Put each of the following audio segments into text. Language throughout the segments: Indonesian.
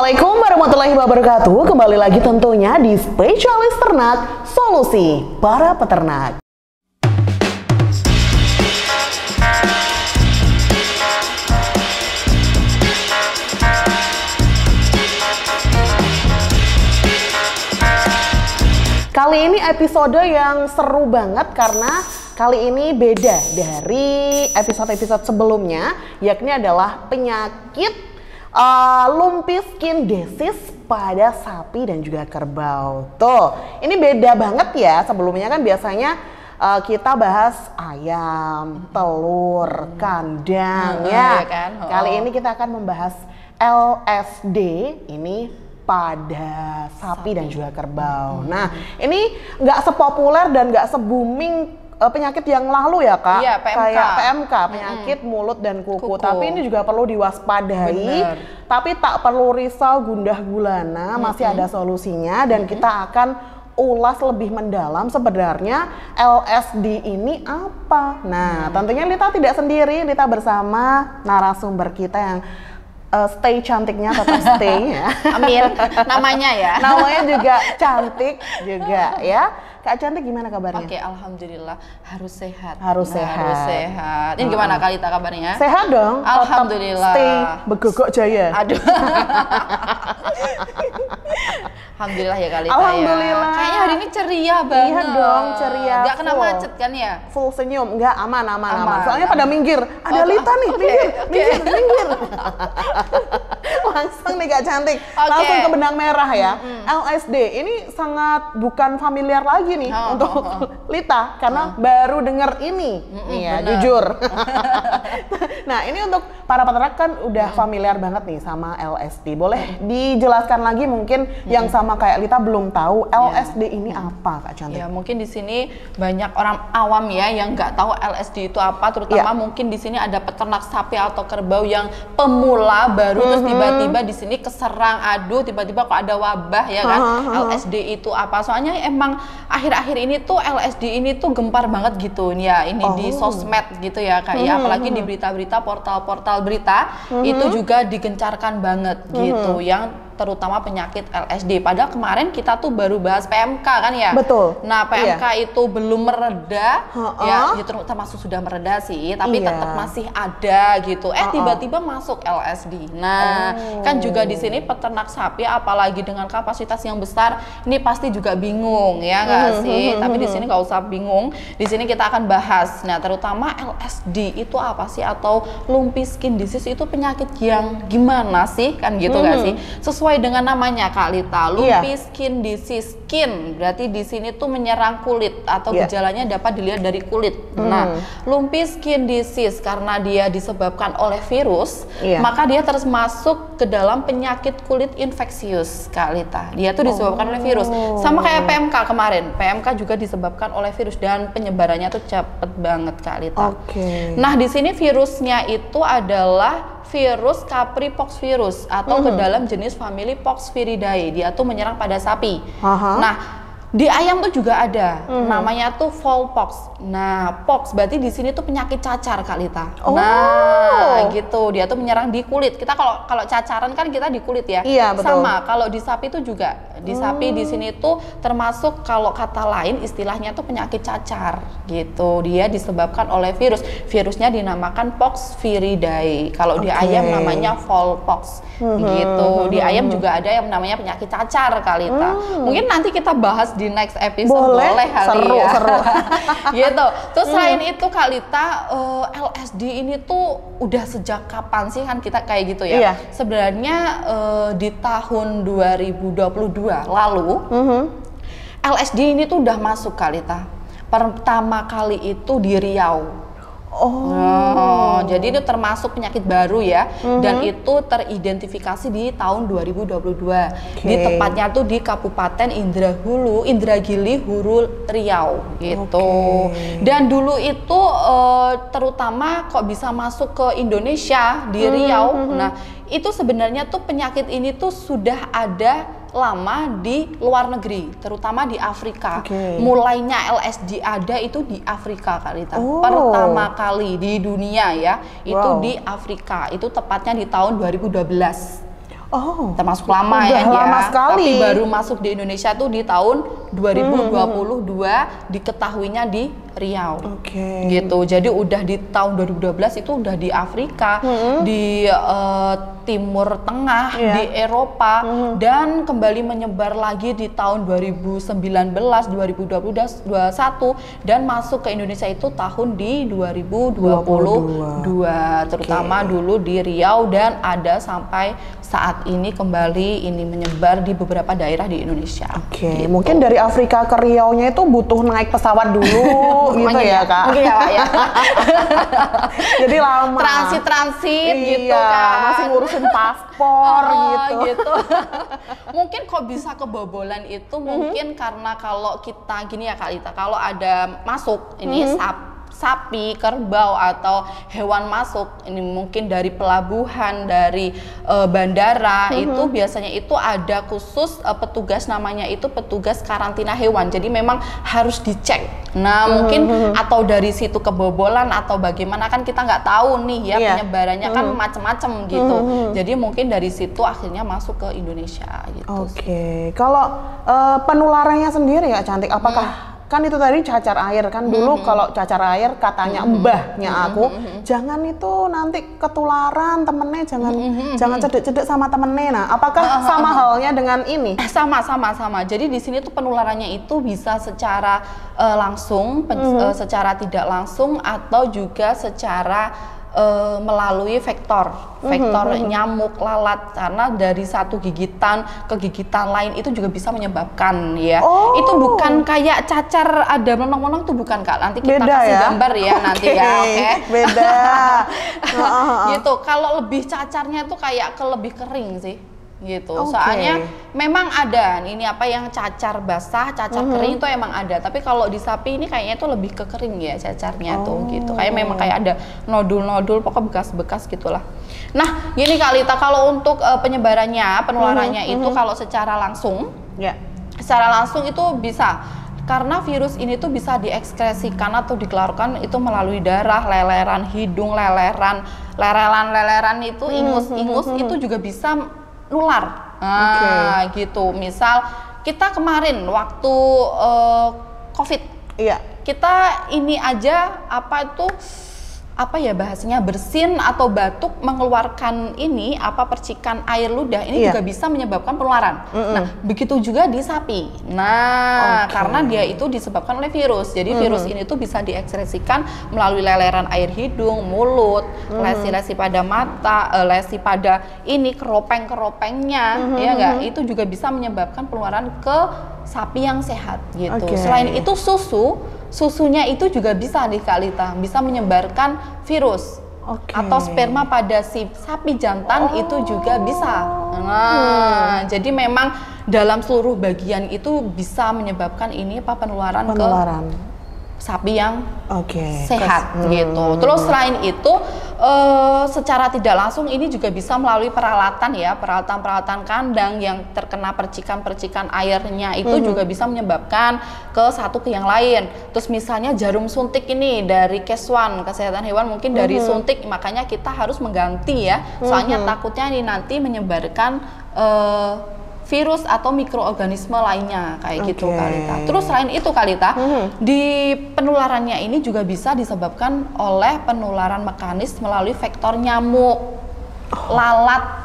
Assalamualaikum warahmatullahi wabarakatuh. Kembali lagi tentunya di Spesialis Ternak, solusi para peternak. Kali ini episode yang seru banget karena kali ini beda dari episode-episode sebelumnya, yakni adalah penyakit lumpy skin disease pada sapi dan juga kerbau. Tuh, ini beda banget ya. Sebelumnya kan biasanya kita bahas ayam, telur, kandang ya. Kan? Kali ini kita akan membahas LSD ini pada sapi dan juga kerbau. Nah, ini nggak sepopuler dan nggak se-booming penyakit yang lalu ya Kak, iya, PMK. Kayak PMK, penyakit mulut dan kuku. Tapi ini juga perlu diwaspadai. Bener. Tapi tak perlu risau gundah gulana, masih ada solusinya dan kita akan ulas lebih mendalam sebenarnya LSD ini apa. Nah, tentunya Lita tidak sendiri, Lita bersama narasumber kita yang stay cantiknya tetap stay ya. Amin, namanya ya. Namanya juga cantik juga ya. Kak Cantik gimana kabarnya? Oke, alhamdulillah harus sehat. Harus sehat. Harus sehat. Ini gimana Kalita kabarnya? Sehat dong. Alhamdulillah. Stay begogok jaya. Aduh. Alhamdulillah ya Kalita. Alhamdulillah. Ya. Kayaknya hari ini ceria banget. Iya dong, ceria. Gak kena macet kan ya? Full senyum, enggak aman. Soalnya pada minggir. Ada Lita nih, minggir. Langsung nih Kak Cantik, langsung ke benang merah ya. LSD ini sangat bukan familiar lagi nih untuk Lita karena baru denger ini. Nih ya, jujur. Nah, ini untuk para peternak kan udah familiar banget nih sama LSD. Boleh dijelaskan lagi mungkin yang sama kayak Lita belum tahu LSD ini apa Kak Cantik? Ya, mungkin di sini banyak orang awam ya yang nggak tahu LSD itu apa, terutama mungkin di sini ada peternak sapi atau kerbau yang pemula baru terus tiba-tiba di sini keserang, aduh tiba-tiba kok ada wabah ya kan. LSD itu apa? Soalnya emang akhir-akhir ini tuh LSD ini tuh gempar banget gitu ya, ini di sosmed gitu ya Kak ya, apalagi di berita-berita, portal-portal berita itu juga digencarkan banget gitu, yang terutama penyakit LSD. Padahal kemarin kita tuh baru bahas PMK kan ya. Betul. Nah, PMK itu belum mereda, ya termasuk sudah mereda sih, tapi tetap masih ada gitu. Tiba-tiba masuk LSD. Nah, kan juga di sini peternak sapi, apalagi dengan kapasitas yang besar, ini pasti juga bingung ya nggak sih? Tapi di sini nggak usah bingung. Di sini kita akan bahas. Nah, terutama LSD itu apa sih, atau lumpy skin disease itu penyakit yang gimana sih, kan gitu nggak sih? Sesuai dengan namanya Kak Lita, lumpy skin disease. Skin berarti di sini tuh menyerang kulit atau gejalanya dapat dilihat dari kulit. Nah, lumpy skin disease karena dia disebabkan oleh virus, maka dia termasuk ke dalam penyakit kulit infeksius Kak Lita. Dia tuh disebabkan oleh virus. Sama kayak PMK kemarin. PMK juga disebabkan oleh virus dan penyebarannya tuh cepet banget Kak Lita. Nah, di sini virusnya itu adalah virus Capripox virus atau ke dalam jenis famili Poxviridae. Dia tuh menyerang pada sapi. Nah, di ayam tuh juga ada, namanya tuh Fowlpox. Nah, pox berarti di sini tuh penyakit cacar Kak Lita. Nah, gitu. Dia tuh menyerang di kulit. Kita kalau cacaran kan kita di kulit ya. Iya, betul. Sama kalau di sapi tuh juga. Di sapi di sini tuh termasuk kalau kata lain istilahnya tuh penyakit cacar gitu. Dia disebabkan oleh virus. Virusnya dinamakan Poxviridae. Kalau di ayam namanya Fowlpox. Gitu. Di ayam juga ada yang namanya penyakit cacar Kak Lita. Mungkin nanti kita bahas di next episode, boleh kali ya. Seru. Gitu. Terus selain itu Kak Lita, LSD ini tuh udah sejak kapan sih kan kita kayak gitu ya? Sebenarnya di tahun 2022 lalu, LSD ini tuh udah masuk Kak Lita. Pertama kali itu di Riau. Jadi itu termasuk penyakit baru ya, dan itu teridentifikasi di tahun 2022. Di tepatnya tuh di Kabupaten Indragili Hulu Riau gitu. Dan dulu itu terutama kok bisa masuk ke Indonesia di Riau. Nah, itu sebenarnya tuh penyakit ini tuh sudah ada lama di luar negeri, terutama di Afrika. Mulainya LSD ada itu di Afrika Kak Rita. Pertama kali di dunia ya, itu di Afrika. Itu tepatnya di tahun 2012. Oh, termasuk lama udah ya lama dia. sekali. Tapi baru masuk di Indonesia tuh di tahun 2022 diketahuinya di Riau. Gitu. Jadi udah di tahun 2012 itu udah di Afrika, di Timur Tengah, di Eropa, dan kembali menyebar lagi di tahun 2019, 2021 dan masuk ke Indonesia itu tahun di 2022. Terutama dulu di Riau dan ada sampai saat ini kembali ini menyebar di beberapa daerah di Indonesia. Gitu. Mungkin dari Afrika ke Riau-nya itu butuh naik pesawat dulu gitu ya Kak? Mungkin ya Pak ya. Jadi lama. Transit gitu kan. Masih ngurusin paspor gitu. Mungkin kok bisa kebobolan itu mungkin karena kalau kita gini ya Kak Lita, kalau ada masuk ini sapi, kerbau atau hewan masuk ini mungkin dari pelabuhan, dari bandara itu biasanya itu ada khusus petugas namanya itu petugas karantina hewan. Jadi memang harus dicek. Nah mungkin atau dari situ kebobolan atau bagaimana kan kita nggak tahu nih ya penyebarannya kan macam-macam gitu. Jadi mungkin dari situ akhirnya masuk ke Indonesia gitu. Kalau penularannya sendiri ya Cantik, apakah kan itu tadi cacar air kan dulu kalau cacar air katanya mbahnya aku jangan itu nanti ketularan temennya, jangan cedek-cedek sama temennya. Nah apakah sama halnya dengan ini? Sama. Jadi di sini tuh penularannya itu bisa secara langsung, secara tidak langsung atau juga secara melalui vektor nyamuk, lalat, karena dari satu gigitan ke gigitan lain itu juga bisa menyebabkan ya. Itu bukan kayak cacar ada menong-menong tuh bukan Kak. Nanti kita kasih gambar ya nanti ya. Beda. Gitu. Kalau lebih cacarnya tuh kayak lebih kering sih. Gitu. Soalnya memang ada ini apa yang cacar basah, cacar kering itu emang ada. Tapi kalau di sapi ini kayaknya itu lebih ke kering ya cacarnya tuh gitu. Kayak memang kayak ada nodul-nodul, pokoknya bekas-bekas gitulah. Nah, gini Kak Lita, kalau untuk penyebarannya, penularannya itu kalau secara langsung, secara langsung itu bisa. Karena virus ini tuh bisa diekskresikan atau dikeluarkan itu melalui darah, leleran hidung, leleran itu, ingus itu juga bisa nular. Gitu. Misal kita kemarin waktu COVID, kita ini aja apa ya bahasanya bersin atau batuk mengeluarkan ini percikan air ludah ini juga bisa menyebabkan penularan. Nah begitu juga di sapi. Nah karena dia itu disebabkan oleh virus. Jadi virus ini tuh bisa diekspresikan melalui leleran air hidung, mulut, lesi-lesi pada mata, lesi pada ini keropeng-keropengnya, ya enggak? Itu juga bisa menyebabkan penularan ke sapi yang sehat gitu. Selain itu susunya itu juga bisa nih Kak Lita, bisa menyebarkan virus atau sperma pada si sapi jantan itu juga bisa. Nah, jadi memang dalam seluruh bagian itu bisa menyebabkan ini penularan ke sapi yang sehat gitu. Terus selain itu secara tidak langsung ini juga bisa melalui peralatan ya, peralatan kandang yang terkena percikan-percikan airnya itu juga bisa menyebabkan ke satu ke yang lain. Terus misalnya jarum suntik ini dari Keswan Kesehatan Hewan mungkin dari suntik, makanya kita harus mengganti ya. Soalnya takutnya ini nanti menyebarkan virus atau mikroorganisme lainnya kayak gitu Kak Lita. Terus selain itu Kak Lita, di penularannya ini juga bisa disebabkan oleh penularan mekanis melalui vektor nyamuk, lalat,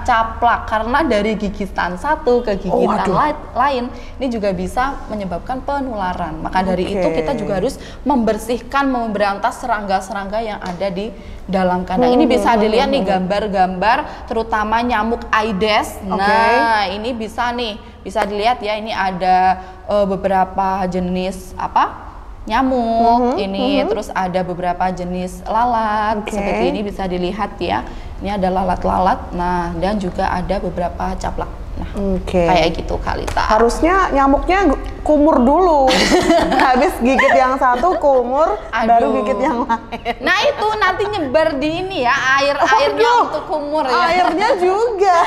caplak, karena dari gigitan satu ke gigitan lain ini juga bisa menyebabkan penularan. Maka dari itu kita juga harus membersihkan, memberantas serangga-serangga yang ada di dalam kandang. Ini bisa dilihat nih gambar-gambar, terutama nyamuk Aedes. Nah, ini bisa dilihat ya, ini ada beberapa jenis nyamuk ini, terus ada beberapa jenis lalat seperti ini bisa dilihat ya. Ini ada lalat-lalat, dan juga ada beberapa caplak. Kayak gitu Kak Lita. Harusnya nyamuknya kumur dulu, habis gigit yang satu kumur, baru gigit yang lain. Nah itu nanti nyebar di ini ya, airnya untuk kumur ya. Airnya juga.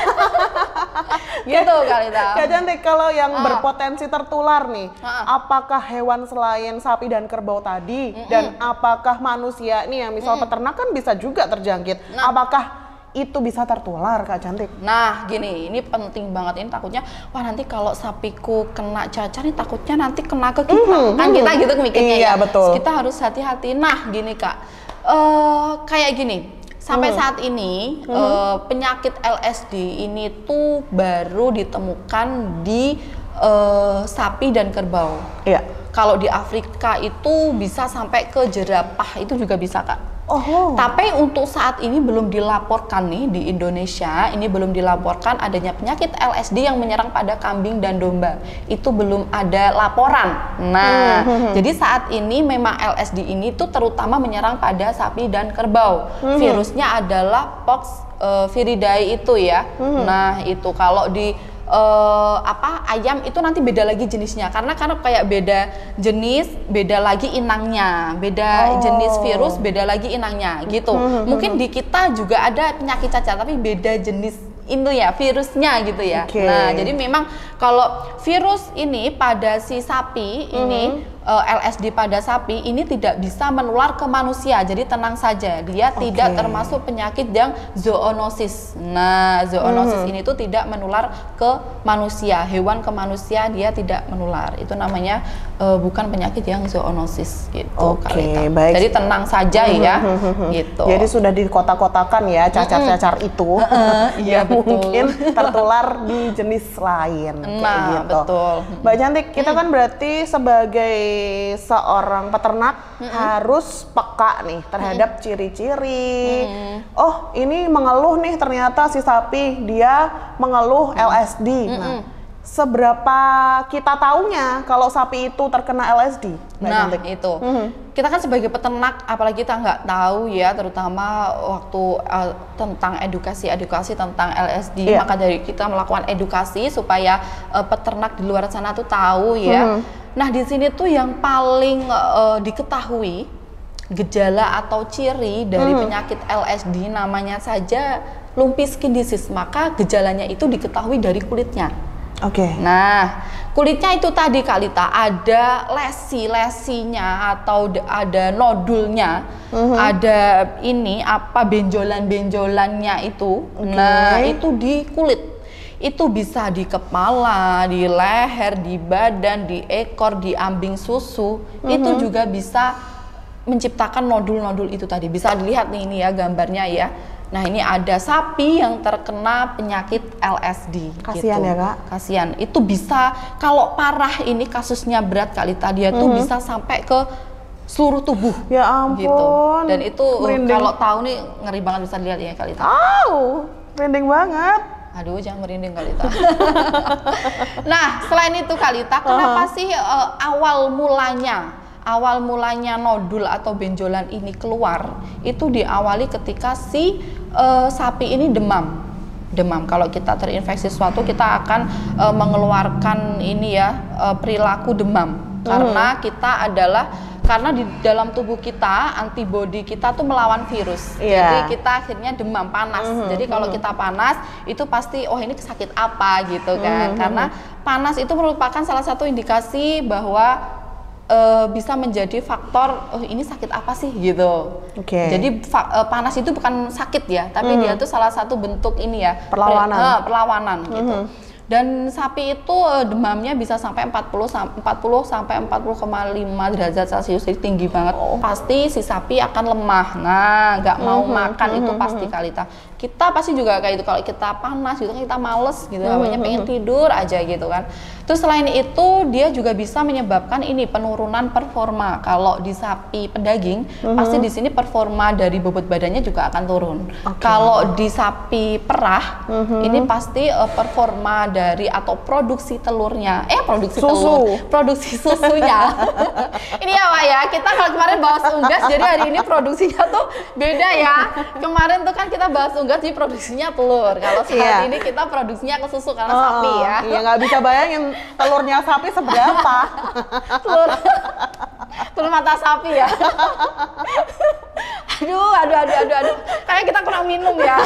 Gitu Kak Lita. Kak Cantik, kalau yang berpotensi tertular nih, apakah hewan selain sapi dan kerbau tadi, dan apakah manusia nih yang misal peternak kan bisa juga terjangkit? Apakah itu bisa tertular Kak Cantik? Nah gini, ini penting banget, ini takutnya wah nanti kalau sapiku kena cacar nih takutnya nanti kena ke kita, kan kita gitu mikirnya iya, ya. betul. Kita harus hati-hati. Nah gini Kak, kayak gini, sampai saat ini penyakit LSD ini tuh baru ditemukan di sapi dan kerbau. Iya. Kalau di Afrika itu bisa sampai ke jerapah, itu juga bisa Kak. Oh. Tapi untuk saat ini belum dilaporkan nih di Indonesia, ini belum dilaporkan adanya penyakit LSD yang menyerang pada kambing dan domba. Itu belum ada laporan. Nah, jadi saat ini memang LSD ini tuh terutama menyerang pada sapi dan kerbau. Virusnya adalah Pox viridae itu ya. Nah, itu kalau di ayam itu nanti beda lagi jenisnya karena kayak beda jenis, beda lagi inangnya, beda jenis virus, beda lagi inangnya gitu. Mungkin di kita juga ada penyakit cacar tapi beda jenis itu ya virusnya gitu ya. Nah jadi memang kalau virus ini pada si sapi ini LSD pada sapi ini tidak bisa menular ke manusia, jadi tenang saja, dia tidak termasuk penyakit yang zoonosis. Nah zoonosis ini tuh tidak menular ke manusia, hewan ke manusia dia tidak menular, itu namanya bukan penyakit yang zoonosis gitu. Baik. Jadi tenang saja ya gitu. Jadi sudah dikotak-kotakan ya cacar-cacar itu iya mungkin tertular di jenis lain. Nah gitu. betul. Mbak Cantik, kita kan berarti sebagai seorang peternak harus peka nih terhadap ciri-ciri. Oh, ini mengeluh nih ternyata si sapi dia mengeluh LSD. Nah, seberapa kita taunya kalau sapi itu terkena LSD? Nah itu kita kan sebagai peternak, apalagi kita nggak tahu ya, terutama waktu tentang edukasi tentang LSD, maka dari kita melakukan edukasi supaya peternak di luar sana tuh tahu ya. Nah di sini tuh yang paling diketahui gejala atau ciri dari penyakit LSD namanya saja lumpy skin disease, maka gejalanya itu diketahui dari kulitnya. Nah, kulitnya itu tadi Kalita ada lesi-lesinya atau ada nodulnya, ada ini benjolan-benjolannya itu. Nah, itu di kulit. Itu bisa di kepala, di leher, di badan, di ekor, di ambing susu. Itu juga bisa menciptakan nodul-nodul itu tadi. Bisa dilihat nih ini ya gambarnya ya. Nah ini ada sapi yang terkena penyakit LSD. Kasian gitu. Ya Kak. Kasian. Itu bisa kalau parah ini kasusnya berat Kalita, dia tuh bisa sampai ke seluruh tubuh. Ya ampun. Gitu. Dan itu kalau tahu nih ngeri banget, bisa dilihat ya Kalita. Merinding banget. Aduh jangan merinding Kalita. Nah selain itu Kalita, kenapa sih awal mulanya nodul atau benjolan ini keluar itu diawali ketika si sapi ini demam. Kalau kita terinfeksi sesuatu kita akan mengeluarkan ini ya perilaku demam karena di dalam tubuh kita antibodi kita tuh melawan virus. Jadi kita akhirnya demam panas. Jadi kalau kita panas itu pasti ini sakit apa gitu kan. Karena panas itu merupakan salah satu indikasi bahwa bisa menjadi faktor ini sakit apa sih gitu. Jadi panas itu bukan sakit ya, tapi dia tuh salah satu bentuk ini ya perlawanan gitu. Dan sapi itu demamnya bisa sampai 40 sampai 40,5 derajat Celcius, jadi tinggi banget. Pasti si sapi akan lemah. Nah, nggak mau makan itu pasti Kalita. Kita pasti juga kayak itu, kalau kita panas gitu kita males gitu, awalnya pengen tidur aja gitu kan. Terus selain itu dia juga bisa menyebabkan ini penurunan performa. Kalau di sapi pedaging pasti di sini performa dari bobot badannya juga akan turun. Kalau di sapi perah ini pasti performa dari atau produksi telurnya, produksi susunya. Ini ya Pak ya, kita kalau kemarin bahas unggas, jadi hari ini produksinya tuh beda ya. Kemarin tuh kan kita bahas unggas, jadi produksinya telur. Kalau saat ini kita produksinya ke susu karena sapi ya. Iya, nggak bisa bayangin telurnya sapi seberapa. telur mata sapi ya. Aduh. Kayak kita kurang minum ya.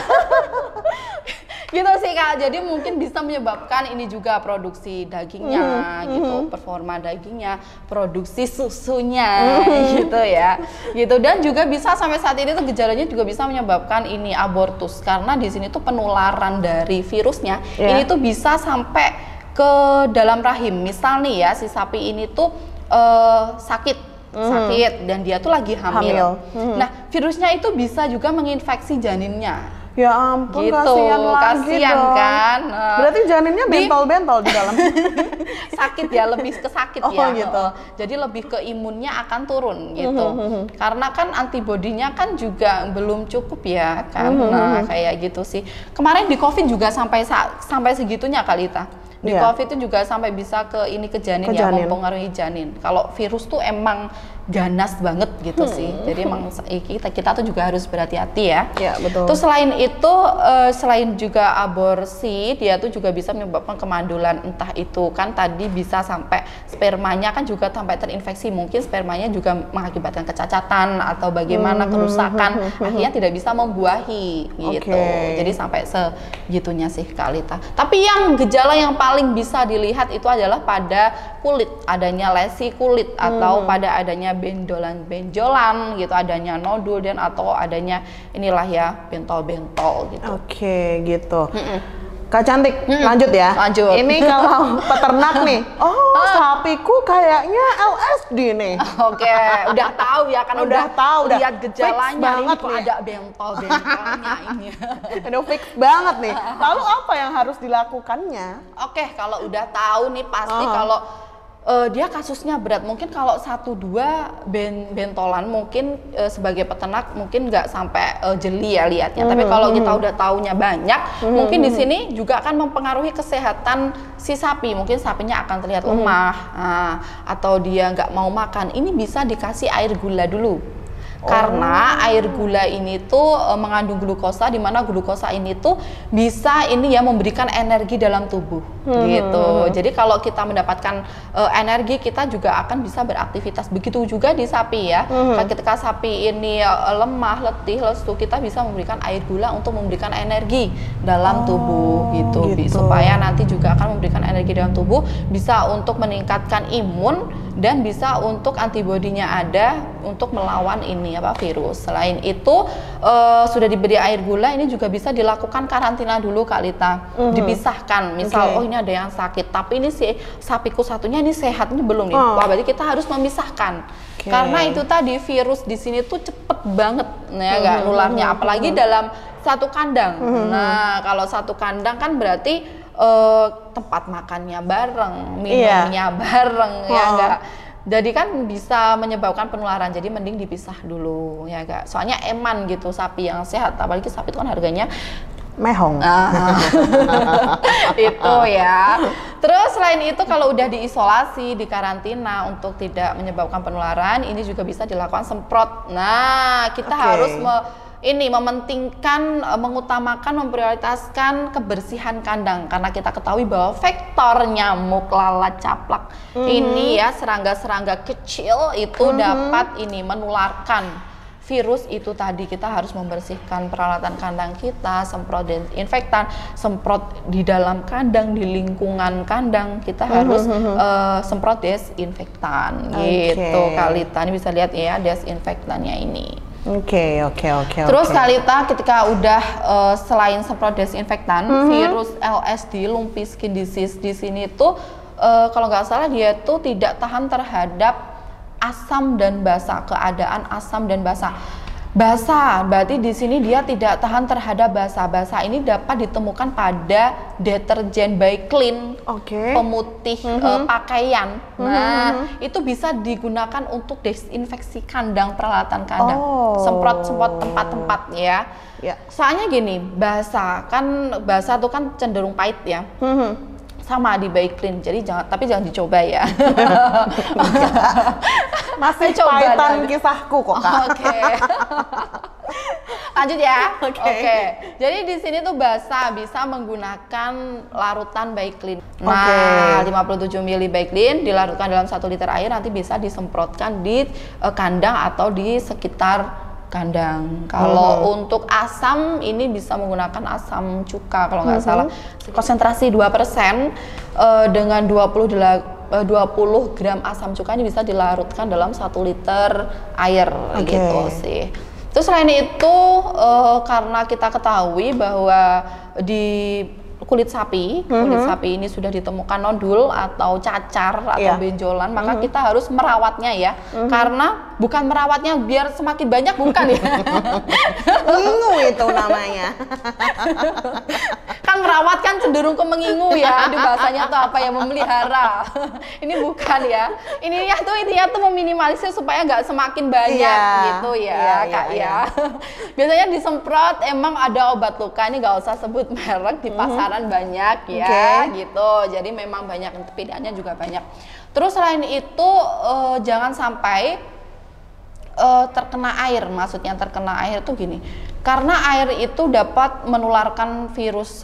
Gitu sih Kak, jadi mungkin bisa menyebabkan ini juga produksi dagingnya gitu, performa dagingnya, produksi susunya gitu ya, gitu. Dan juga bisa sampai saat ini tuh gejalanya juga bisa menyebabkan ini abortus, karena di sini tuh penularan dari virusnya ini tuh bisa sampai ke dalam rahim. Misal nih ya, si sapi ini tuh sakit dan dia tuh lagi hamil. Nah, virusnya itu bisa juga menginfeksi janinnya. Ya ampun, gitu, kasihan dong. Kan. Berarti janinnya bentol-bentol di dalam. Sakit ya, lebih ke sakit ya. Gitu. Jadi lebih ke imunnya akan turun gitu. Karena kan antibodinya kan juga belum cukup ya kan. Nah, kayak gitu sih. Kemarin di COVID juga sampai segitunya kali Ta. Di COVID itu juga sampai bisa ke janin ya, mempengaruhi janin. Kalau virus tuh emang ganas banget gitu sih. Jadi emang kita tuh juga harus berhati-hati ya. Iya, betul. Terus selain itu, selain juga aborsi, dia tuh juga bisa menyebabkan kemandulan. Entah itu kan tadi bisa sampai spermanya kan juga sampai terinfeksi. Mungkin spermanya juga mengakibatkan kecacatan atau bagaimana kerusakan. Akhirnya tidak bisa membuahi gitu. Jadi sampai segitunya sih Kak Lita. Tapi yang gejala yang paling bisa dilihat itu adalah pada kulit, adanya lesi kulit atau pada adanya benjolan-benjolan gitu, adanya nodul dan atau adanya inilah ya bentol-bentol gitu. Oke, gitu. Kak Cantik, lanjut ya. Lanjut. Ini kalau peternak nih, sapiku kayaknya LSD nih. Oke, udah tahu ya kan, udah tahu, lihat gejalanya banget itu ada bentol-bentolnya ini. Udah fix banget nih. Lalu apa yang harus dilakukannya? Oke, kalau udah tahu nih pasti kalau dia kasusnya berat, mungkin kalau 1-2 bentolan mungkin sebagai peternak mungkin nggak sampai jeli ya lihatnya. Tapi kalau kita udah taunya banyak, mungkin di sini juga akan mempengaruhi kesehatan si sapi. Mungkin sapinya akan terlihat lemah, atau dia nggak mau makan. Ini bisa dikasih air gula dulu. Karena air gula ini tuh mengandung glukosa, di mana glukosa ini tuh bisa ini ya memberikan energi dalam tubuh gitu. Jadi kalau kita mendapatkan energi, kita juga akan bisa beraktivitas. Begitu juga di sapi ya. Ketika sapi ini lemah, letih, lesu, kita bisa memberikan air gula untuk memberikan energi dalam tubuh gitu. Supaya nanti juga akan memberikan energi dalam tubuh, bisa untuk meningkatkan imun dan bisa untuk antibodinya ada untuk melawan ini virus. Selain itu sudah diberi air gula, ini juga bisa dilakukan karantina dulu Kak Lita. Dipisahkan, misal oh ini ada yang sakit, tapi ini si sapiku satunya ini sehatnya belum nih. Wah, berarti kita harus memisahkan. Karena itu tadi virus di sini tuh cepet banget ya nularnya, apalagi dalam satu kandang. Nah, kalau satu kandang kan berarti tempat makannya bareng, minumnya bareng, ya enggak. Jadi kan bisa menyebabkan penularan. Jadi mending dipisah dulu, ya enggak. Soalnya eman gitu sapi yang sehat, apalagi sapi itu kan harganya mehong. Itu ya. Terus selain itu kalau udah diisolasi, dikarantina untuk tidak menyebabkan penularan, ini juga bisa dilakukan semprot. Nah, kita harus mementingkan, mengutamakan, memprioritaskan kebersihan kandang, karena kita ketahui bahwa vektor nyamuk lalat caplak ini ya, serangga-serangga kecil itu dapat ini menularkan virus itu tadi. Kita harus membersihkan peralatan kandang kita, semprot desinfektan, semprot di dalam kandang, di lingkungan kandang kita harus semprot desinfektan gitu. Kak Lita ini bisa lihat ya desinfektannya ini. Oke. Terus Kak Lita, ketika udah selain semprot desinfektan, virus LSD, lumpy skin disease di sini tuh kalau nggak salah dia tuh tidak tahan terhadap asam dan basa, keadaan asam dan basa. Basa berarti di sini dia tidak tahan terhadap basa. Basa ini dapat ditemukan pada deterjen by clean, pemutih pakaian. Nah, itu bisa digunakan untuk desinfeksi kandang, peralatan kandang, semprot-semprot tempat-tempat ya. Soalnya gini, basa tuh kan cenderung pahit ya. Sama di by clean, jadi jangan dicoba ya. Masih pahitan kisahku kok Kak. Lanjut ya. Jadi di sini tuh basa bisa menggunakan larutan by clean. Nah, 57 ml by clean dilarutkan dalam 1 liter air, nanti bisa disemprotkan di kandang atau di sekitar kandang. Kalau untuk asam ini bisa menggunakan asam cuka kalau nggak salah. Konsentrasi 2% dengan 20 gram asam cuka ini bisa dilarutkan dalam 1 liter air gitu sih. Terus selain itu karena kita ketahui bahwa di kulit sapi ini sudah ditemukan nodul atau cacar atau benjolan, maka kita harus merawatnya ya. Karena bukan merawatnya biar semakin banyak, bukan ya. Mengingu itu namanya. Kan merawat kan cenderung ke mengingu ya. Aduh bahasanya tuh apa ya, memelihara. Ini bukan ya. Intinya tuh meminimalisir supaya nggak semakin banyak gitu ya Kak ya. Biasanya disemprot, emang ada obat luka, ini nggak usah sebut merek, di pasaran banyak ya gitu. Jadi memang banyak, pilihannya juga banyak. Terus selain itu jangan sampai terkena air. Maksudnya terkena air tuh gini, karena air itu dapat menularkan virus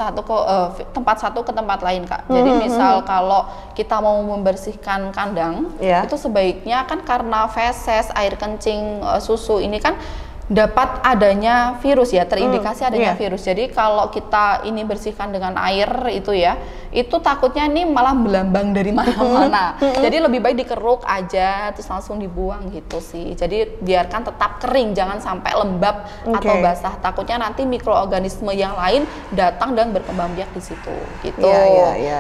tempat satu ke tempat lain Kak. Jadi misal kalau kita mau membersihkan kandang itu sebaiknya kan karena feses, air kencing, susu ini kan dapat adanya virus ya, terindikasi adanya virus. Jadi kalau kita ini bersihkan dengan air itu ya, itu takutnya ini malah melambang dari mana-mana. Jadi lebih baik dikeruk aja terus langsung dibuang gitu sih. Jadi biarkan tetap kering, jangan sampai lembab atau basah. Takutnya nanti mikroorganisme yang lain datang dan berkembang biak di situ gitu.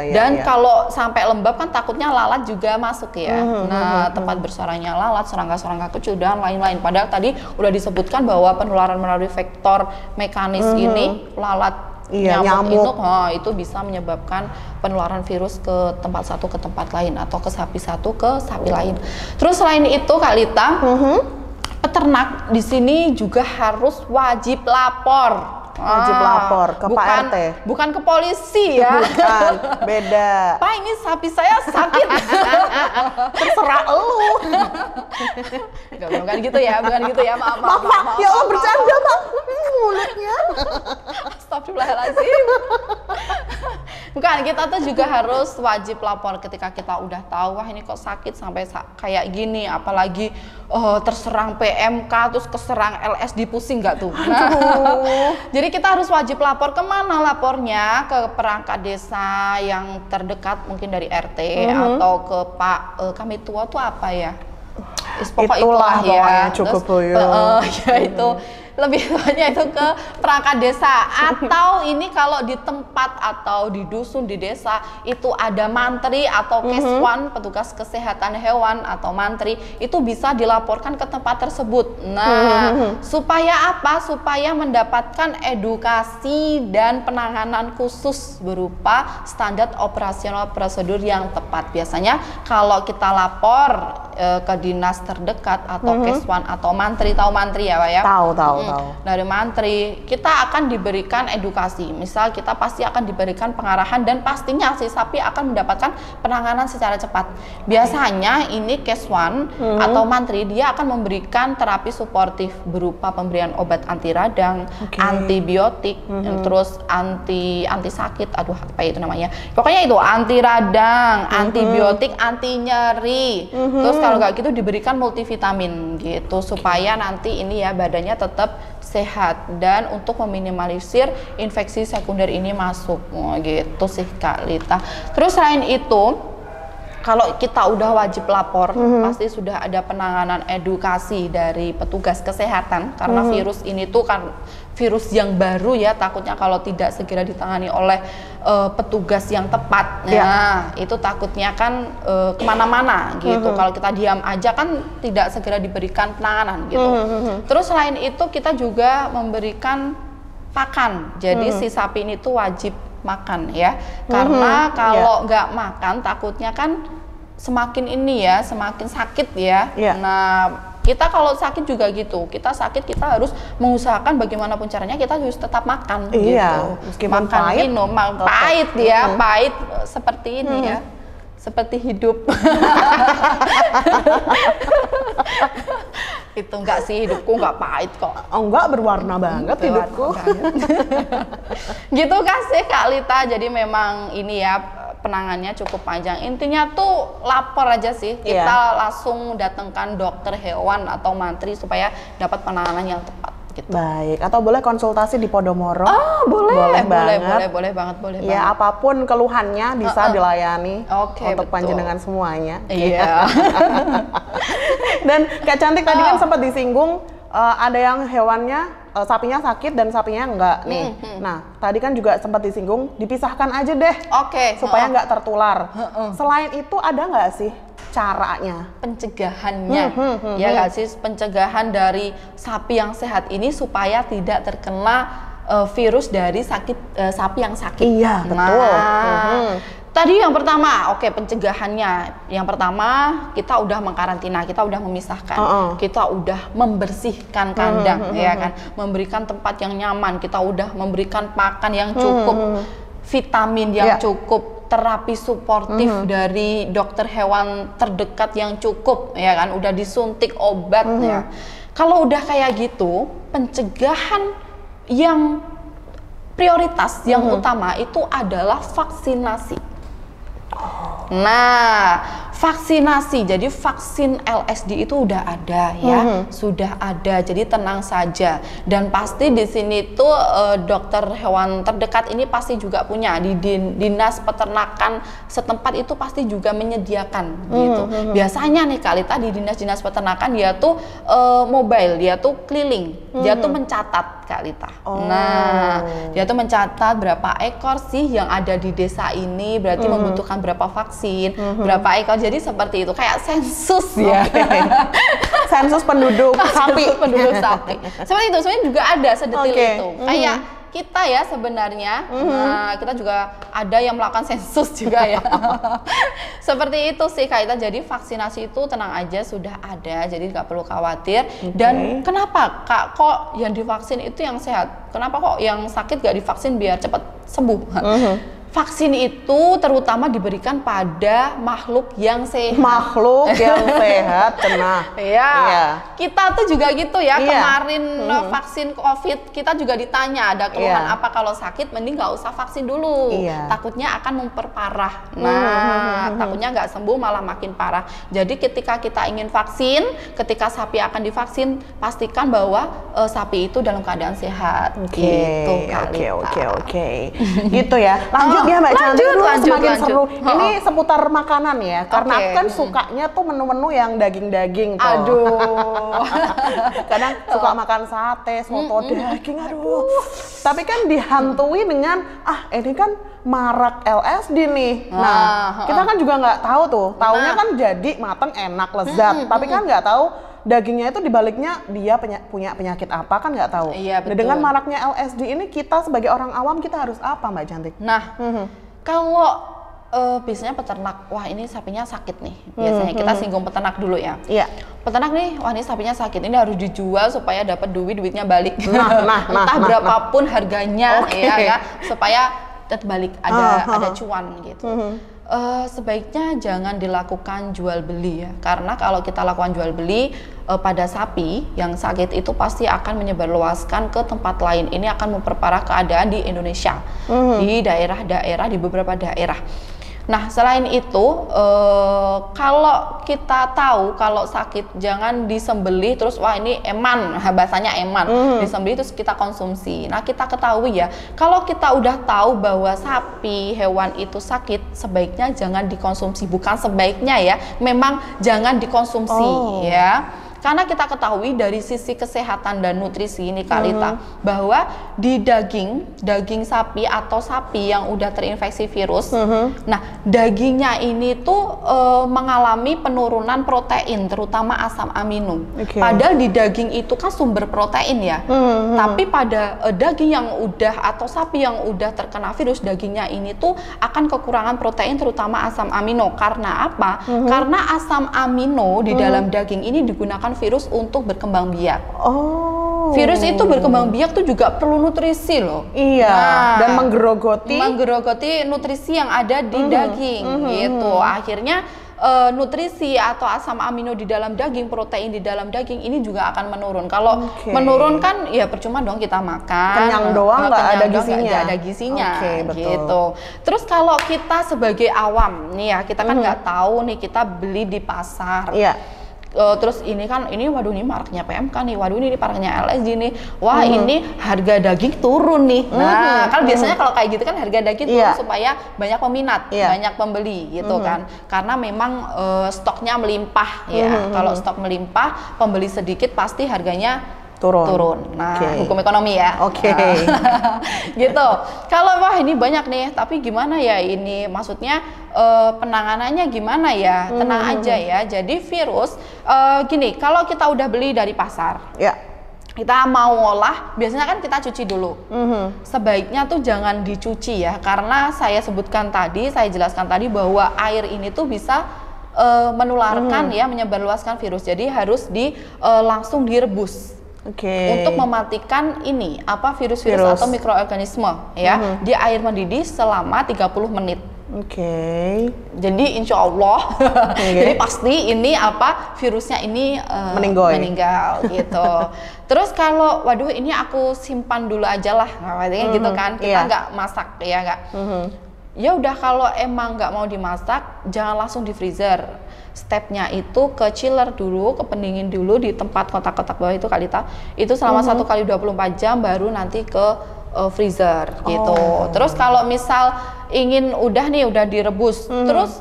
Dan kalau sampai lembab kan takutnya lalat juga masuk ya. Nah, tempat bersarangnya lalat, serangga-serangga kecil dan lain-lain. Padahal tadi udah disebutkan bahwa penularan melalui vektor mekanis ini, lalat, nyamuk, itu bisa menyebabkan penularan virus ke tempat satu ke tempat lain atau ke sapi satu ke sapi lain. Terus selain itu Kak Lita, peternak di sini juga harus wajib lapor. Wajib lapor ke Pak RT. Bukan ke polisi ya. Bukan, beda. Pak, ini sapi saya sakit. Terserah lu. Bukan gitu ya, maaf. Ya Allah, bercanda Pak. Mulutnya. Astagfirullahaladzim. Bukan, kita tuh juga harus wajib lapor ketika kita udah tahu, wah ini kok sakit sampai kayak gini, apalagi terserang PMK, terus keserang LSD, pusing nggak tuh? Nah, jadi kita harus wajib lapor. Kemana lapornya? Ke perangkat desa yang terdekat, mungkin dari RT atau ke Pak kami tua tuh apa ya? Itulah ya, cukup ya itu. Lebih banyak itu ke perangkat desa, atau ini kalau di tempat atau di dusun di desa itu ada mantri atau keswan, petugas kesehatan hewan atau mantri, itu bisa dilaporkan ke tempat tersebut. Nah, supaya apa? Supaya mendapatkan edukasi dan penanganan khusus berupa standar operasional prosedur yang tepat. Biasanya kalau kita lapor ke dinas terdekat atau keswan atau mantri, tahu mantri ya Pak ya? Tahu. Dari mantri kita akan diberikan edukasi, misal kita pasti akan diberikan pengarahan dan pastinya si sapi akan mendapatkan penanganan secara cepat. Biasanya ini keswan atau mantri dia akan memberikan terapi suportif berupa pemberian obat anti radang, antibiotik, terus anti sakit, apa itu namanya, pokoknya itu anti radang, antibiotik, anti nyeri, terus kalau nggak gitu diberikan multivitamin gitu supaya nanti ini ya badannya tetap sehat dan untuk meminimalisir infeksi sekunder ini masuk gitu sih Kak Lita. Terus selain itu kalau kita udah wajib lapor, pasti sudah ada penanganan edukasi dari petugas kesehatan karena virus ini tuh kan virus yang baru ya, takutnya kalau tidak segera ditangani oleh petugas yang tepat, nah itu takutnya kan kemana-mana gitu. Kalau kita diam aja kan tidak segera diberikan penanganan gitu. Terus selain itu kita juga memberikan pakan, jadi si sapi ini tuh wajib makan ya, karena kalau nggak makan takutnya kan semakin ini ya, semakin sakit ya. Nah kita kalau sakit juga gitu, kita sakit kita harus mengusahakan bagaimanapun caranya kita harus tetap makan gitu, meskipun makan pahit, minum pahit ya, pahit seperti ini ya, seperti hidup. Itu enggak sih, hidupku enggak pahit kok. Oh enggak, berwarna banget hidupku. Gitu kan sih Kak Lita. Jadi memang ini ya penanganannya cukup panjang. Intinya tuh lapor aja sih, kita langsung datangkan dokter hewan atau mantri supaya dapat penanganan yang tepat. Gitu. Baik, atau boleh konsultasi di Podomoro? Oh, boleh banget. Ya, apapun keluhannya bisa dilayani untuk betul. panjenengan semuanya. Iya. Dan Kak Cantik tadi kan sempat disinggung ada yang hewannya sapinya sakit dan sapinya enggak nih. Nah, tadi kan juga sempat disinggung dipisahkan aja deh. Supaya nggak tertular. Selain itu ada nggak sih caranya? Pencegahannya, ya nggak sih, pencegahan dari sapi yang sehat ini supaya tidak terkena virus dari sapi yang sakit. Iya, betul. Tadi yang pertama, pencegahannya. Yang pertama, kita udah mengkarantina, kita udah memisahkan, kita udah membersihkan kandang, ya kan, memberikan tempat yang nyaman, kita udah memberikan pakan yang cukup, vitamin yang cukup, terapi suportif dari dokter hewan terdekat yang cukup, ya kan, udah disuntik obat ya. Kalau udah kayak gitu, pencegahan yang prioritas yang utama itu adalah vaksinasi. Nah, vaksinasi, jadi vaksin LSD itu udah ada ya, sudah ada, jadi tenang saja. Dan pasti di sini tuh dokter hewan terdekat ini pasti juga punya, di dinas peternakan setempat itu pasti juga menyediakan gitu. Biasanya nih Kak Lita, di dinas peternakan dia tuh mobile, dia tuh keliling, dia tuh mencatat Kak Lita. Nah, dia tuh mencatat berapa ekor sih yang ada di desa ini, berarti membutuhkan berapa vaksin, berapa ekor. Jadi seperti itu, kayak sensus ya. Sensus penduduk sapi. Penduduk sapi. Seperti itu, sebenarnya juga ada sedetil itu. Kayak kita ya sebenarnya, nah, kita juga ada yang melakukan sensus juga ya. Seperti itu sih Kak Ita. Jadi vaksinasi itu tenang aja sudah ada, jadi nggak perlu khawatir. Dan kenapa Kak kok yang divaksin itu yang sehat? Kenapa kok yang sakit nggak divaksin biar cepat sembuh? Vaksin itu terutama diberikan pada makhluk yang sehat. Makhluk yang sehat, cenah. Iya. Kita tuh juga gitu ya. Kemarin vaksin COVID, kita juga ditanya ada keluhan apa, kalau sakit mending nggak usah vaksin dulu. Takutnya akan memperparah. Nah, takutnya nggak sembuh malah makin parah. Jadi ketika kita ingin vaksin, ketika sapi akan divaksin, pastikan bahwa sapi itu dalam keadaan sehat. Oke. Gitu ya. Lanjut ya Mbak Cantik, semakin seru. Ini seputar makanan ya, karena aku kan sukanya tuh menu-menu yang daging-daging tuh. Aduh. Kadang suka makan sate, soto daging, aduh. Tapi kan dihantui dengan, ini kan marak LSD nih. Nah, kita kan juga nggak tahu tuh. Taunya kan jadi mateng, enak, lezat. Tapi kan nggak tahu dagingnya itu dibaliknya dia punya penyakit apa, kan nggak tahu. Iya, betul. Nah, dengan maraknya LSD ini kita sebagai orang awam kita harus apa Mbak Cantik? Nah, kalau biasanya peternak, wah ini sapinya sakit nih. Biasanya kita singgung peternak dulu ya. Iya. Peternak nih, wah ini sapinya sakit, ini harus dijual supaya dapat duitnya balik. Entah berapapun harganya ya, supaya tetap balik ada cuan gitu. Sebaiknya jangan dilakukan jual beli ya, karena kalau kita lakukan jual beli pada sapi yang sakit itu pasti akan menyebarluaskan ke tempat lain. Ini akan memperparah keadaan di Indonesia, di daerah-daerah, di beberapa daerah. Nah, selain itu, kalau kita tahu kalau sakit jangan disembelih terus, wah ini eman, bahasanya eman, disembelih terus kita konsumsi. Nah, kita ketahui ya, kalau kita udah tahu bahwa sapi, hewan itu sakit, sebaiknya jangan dikonsumsi. Bukan sebaiknya ya, memang jangan dikonsumsi ya. Karena kita ketahui dari sisi kesehatan dan nutrisi ini Kak Lita, bahwa di daging sapi atau sapi yang udah terinfeksi virus, nah dagingnya ini tuh mengalami penurunan protein, terutama asam amino. Padahal di daging itu kan sumber protein ya, tapi pada daging yang udah atau sapi yang udah terkena virus, dagingnya ini tuh akan kekurangan protein, terutama asam amino. Karena apa? Karena asam amino di dalam daging ini digunakan virus untuk berkembang biak. Virus itu berkembang biak tuh juga perlu nutrisi loh. Dan menggerogoti nutrisi yang ada di daging gitu. Akhirnya nutrisi atau asam amino di dalam daging, protein di dalam daging ini juga akan menurun. Kalau menurun kan ya percuma dong kita makan. Kenyang doang nggak ada gizinya. Nggak ada gizinya, betul. gitu. Terus kalau kita sebagai awam nih ya, kita kan nggak tahu nih, kita beli di pasar. Terus ini kan, waduh ini maraknya PMK nih, waduh ini maraknya LSD nih, wah ini harga daging turun nih. Nah, kan biasanya kalau kayak gitu kan harga daging turun supaya banyak peminat, banyak pembeli gitu kan. Karena memang stoknya melimpah ya. Kalau stok melimpah, pembeli sedikit pasti harganya turun. Nah, hukum ekonomi ya. Gitu. Kalau wah ini banyak nih, tapi gimana ya ini? Maksudnya penanganannya gimana ya? Tenang aja ya. Jadi virus gini, kalau kita udah beli dari pasar, kita mau olah, biasanya kan kita cuci dulu. Sebaiknya tuh jangan dicuci ya, karena saya jelaskan tadi bahwa air ini tuh bisa menularkan ya, menyebarluaskan virus. Jadi harus langsung direbus. Untuk mematikan ini virus-virus atau mikroorganisme ya di air mendidih selama 30 menit. Jadi insya Allah jadi pasti ini virusnya ini meninggal gitu. Terus kalau waduh ini aku simpan dulu aja lah, gitu kan, kita nggak masak ya nggak. Ya udah, kalau emang nggak mau dimasak jangan langsung di freezer. Stepnya itu ke chiller dulu, ke pendingin dulu di tempat kotak-kotak bawah itu Kalita. Itu selama 1 kali 24 jam baru nanti ke freezer gitu. Terus kalau misal ingin udah direbus, terus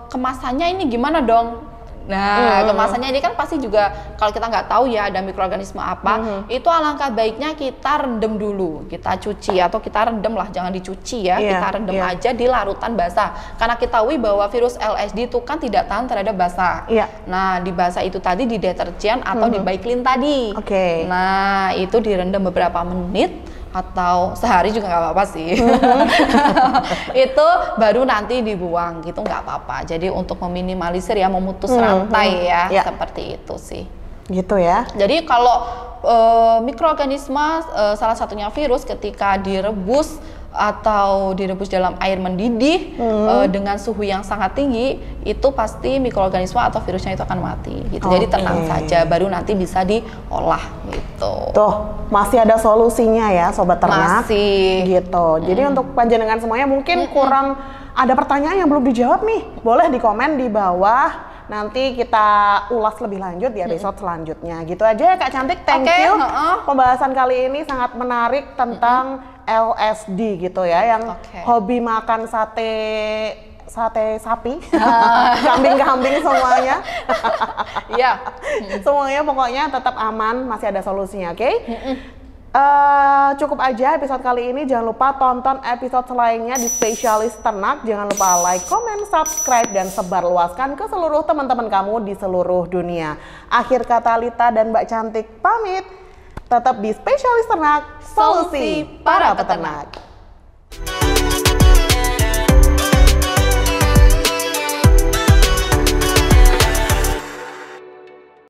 kemasannya ini gimana dong? Nah, kemasannya ini kan pasti juga kalau kita nggak tahu ya ada mikroorganisme apa, itu alangkah baiknya kita rendam dulu, kita cuci atau kita rendam lah, jangan dicuci ya, kita rendam aja di larutan basah. Karena kita tahu bahwa virus LSD itu kan tidak tahan terhadap basah. Nah, di basah itu tadi di deterjen atau di Baiklin tadi. Nah, itu direndam beberapa menit atau sehari juga nggak apa-apa sih. Itu baru nanti dibuang gitu, nggak apa-apa. Jadi untuk meminimalisir ya, memutus rantai ya, seperti itu sih. Gitu ya. Jadi kalau mikroorganisme salah satunya virus ketika direbus atau direbus dalam air mendidih dengan suhu yang sangat tinggi, itu pasti mikroorganisme atau virusnya itu akan mati gitu. Jadi tenang saja, baru nanti bisa diolah gitu. Tuh, masih ada solusinya ya Sobat Ternak. Masih. Gitu. Jadi untuk panjenengan semuanya mungkin kurang ada pertanyaan yang belum dijawab nih, boleh di komen di bawah. Nanti kita ulas lebih lanjut di episode selanjutnya. Gitu aja ya Kak Cantik, thank you. Pembahasan kali ini sangat menarik tentang LSD gitu ya, yang hobi makan sate sapi, kambing-kambing semuanya. Semuanya pokoknya tetap aman, masih ada solusinya, cukup aja episode kali ini. Jangan lupa tonton episode selainnya di Spesialis Ternak. Jangan lupa like, comment, subscribe, dan sebarluaskan ke seluruh teman-teman kamu di seluruh dunia. Akhir kata Lita dan Mbak Cantik pamit. Tetap di Spesialis Ternak, solusi para peternak.